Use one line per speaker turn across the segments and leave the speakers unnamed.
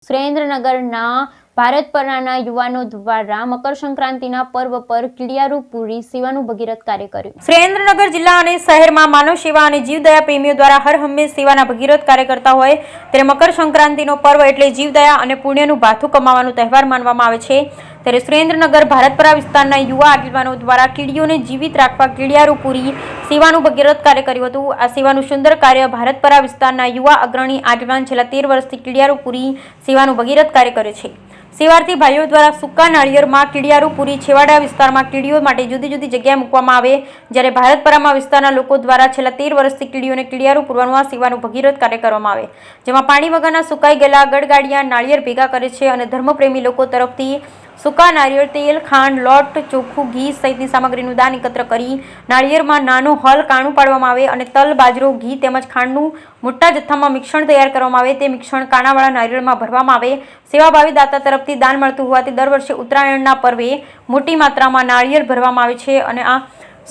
સુરેન્દ્રનગરના ભારતપરાના યુવાનો દ્વારા મકર સંક્રાંતિના પર્વ પર કીડિયારું પૂરી સેવાનું ભગીરથ કાર્ય કર્યું। સુરેન્દ્રનગર જિલ્લા અને શહેરમાં માનવ સેવા અને જીવદયા પ્રેમીઓ દ્વારા હર હંમેશ સેવાના ભગીરથ કાર્ય કરતા હોય ત્યારે મકર સંક્રાંતિનો પર્વ એટલે જીવદયા અને પુણ્યનું ભાથું કમાવાનો તહેવાર માનવામાં આવે છે। ત્યારે સુરેન્દ્રનગર ભારતપરા વિસ્તારના યુવા આગેવાનો દ્વારા કીડીઓને જીવિત રાખવા કીડિયારું પૂરી સેવાનું ભગીરથ કાર્ય કર્યું હતું। આ સેવાનું સુંદર કાર્ય ભારતપરા વિસ્તારના યુવા અગ્રણી આગેવાન છેલ્લા 13 વર્ષથી કીડિયારું પૂરી સેવાનું ભગીરથ કાર્ય કરે છે। સેવાર્થી ભાઈઓ દ્વારા સૂકા નાળિયેરમાં કીડિયારું પૂરી છેવાડા વિસ્તારમાં કીડીઓ માટે જુદી જુદી જગ્યાએ મૂકવામાં આવે, જ્યારે ભારતપરામાં વિસ્તારના લોકો દ્વારા છેલ્લા 13 વર્ષથી કીડીઓને કીડિયારું પૂરવાનું આ સેવાનું ભગીરથ કાર્ય કરવામાં આવે, જેમાં પાણી વગરના સુકાઈ ગયેલા ગડગાડિયા નાળિયેર ભેગા કરે છે અને ધર્મપ્રેમી લોકો તરફથી સૂકા નારિયેળ, તેલ, ખાંડ, લોટ, ચોખ્ખું ઘી સહિતની સામગ્રીનું દાન એકત્ર કરી નાળિયેરમાં નાનો હલ કાણું પાડવામાં આવે અને તલ, બાજરો, ઘી તેમજ ખાંડનું મોટા જથ્થામાં મિશ્રણ તૈયાર કરવામાં આવે। તે મિશ્રણ કાણાવાળા નારિયેળમાં ભરવામાં આવે। સેવાભાવી દાતા તરફથી દાન મળતું હોવાથી દર વર્ષે ઉત્તરાયણના પર્વે મોટી માત્રામાં નાળિયેર ભરવામાં આવે છે અને આ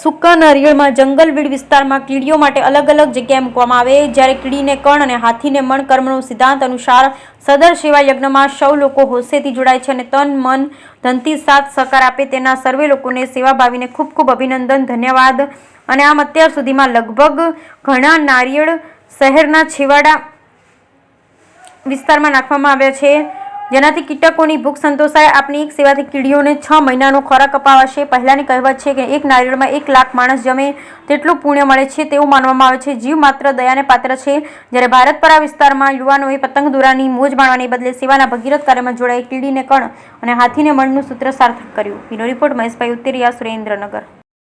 સૂકા નારિયેળમાં જંગલવીડ વિસ્તારમાં કીડીઓ માટે અલગ અલગ જગ્યાએ મૂકવામાં આવે, જ્યારે કીડીને કણ અને હાથીને મણ કર્મનો સિદ્ધાંત અનુસાર સદર સેવા યજ્ઞમાં સૌ લોકો હોશેથી જોડાય છે અને તન, મન, ધનથી સાથ સહકાર આપે તેના સર્વે લોકોને સેવાભાવીને ખૂબ ખૂબ અભિનંદન, ધન્યવાદ। અને આમ અત્યાર સુધીમાં લગભગ ઘણા નારિયેળ શહેરના છેવાડા વિસ્તારમાં નાખવામાં આવ્યા છે, જેનાથી કીટકોની ભૂખ સંતોષાય। આપની એક સેવાથી કીડીઓને 6 મહિનાનો ખોરાક અપાવાશે। પહેલાની કહેવત છે કે એક નારિયેળમાં 1 લાખ માણસ જમે તેટલું પુણ્ય મળે છે તેવું માનવામાં આવે છે। જીવ માત્ર દયાને પાત્ર છે। જ્યારે ભારતપરા વિસ્તારમાં યુવાનોએ પતંગ દોરાની મોજ માણવાને બદલે સેવાના ભગીરથ કાર્યમાં જોડાઈ કીડીને કણ અને હાથીને મણનું સૂત્ર સાર્થક કર્યું। બીનો રિપોર્ટ મહેશભાઈ ઉત્તરિયા, સુરેન્દ્રનગર।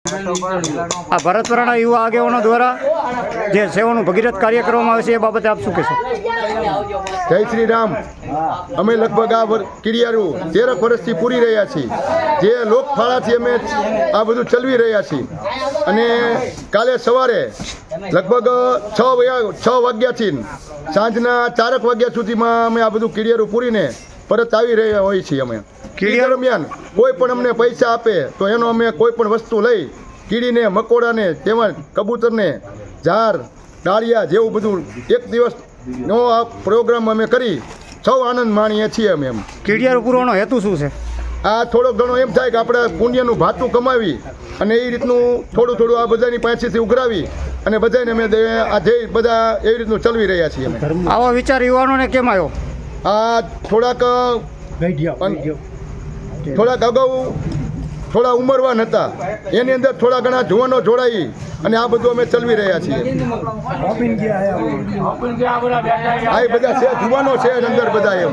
આ ભારતપરાના યુવા આગેવાનો દ્વારા જે સેવાનું ભગીરથ કાર્ય કરવામાં આવે છે એ બાબતે આપ શું કહેશો?
જય શ્રી રામ। અમે લગભગ આ કીડિયારું 13 વર્ષથી પૂરી રહ્યા છીએ, જે લોકફાળાથી અમે આ બધું ચલાવી રહ્યા છીએ અને કાલે સવારે લગભગ 6 વાગ્યાથી સાંજના 4 વાગ્યા સુધીમાં અમે આ બધું કીડિયારું પૂરીને પરત આવી રહ્યા હોઈએ છીએ। અમે કીડી દરમિયાન કોઈ પણ અમને પૈસા આપે તો એનો અમે કોઈ પણ વસ્તુ લઈ કીડીને, મકોડાને, તેમજ કબૂતરને, ઝાર, ડાળિયા જેવું બધું એક દિવસનો આ પ્રોગ્રામ અમે કરી સૌ આનંદ માણીએ છીએ। અમે એમ
કીડિયારું પૂરવાનો હેતુ શું છે?
આ થોડો ઘણો એમ થાય કે આપણે પુણ્યનું ભાતું કમાવી અને એ રીતનું થોડું થોડું આ બધાની પાસેથી ઉઘરાવી અને બધાને અમે આ જે બધા એવી રીતનું ચલાવી રહ્યા છીએ। અમે
આવો વિચાર યુવાનોને કેમ આવ્યો?
આ થોડાક અગાઉ થોડા ઉંમરવાન હતા, એની અંદર થોડા ઘણા જુવાનો જોડાઈ અને આ બધું અમે ચલાવી રહ્યા છીએ। આ બધા છે જુવાનો છે અંદર બધા એમ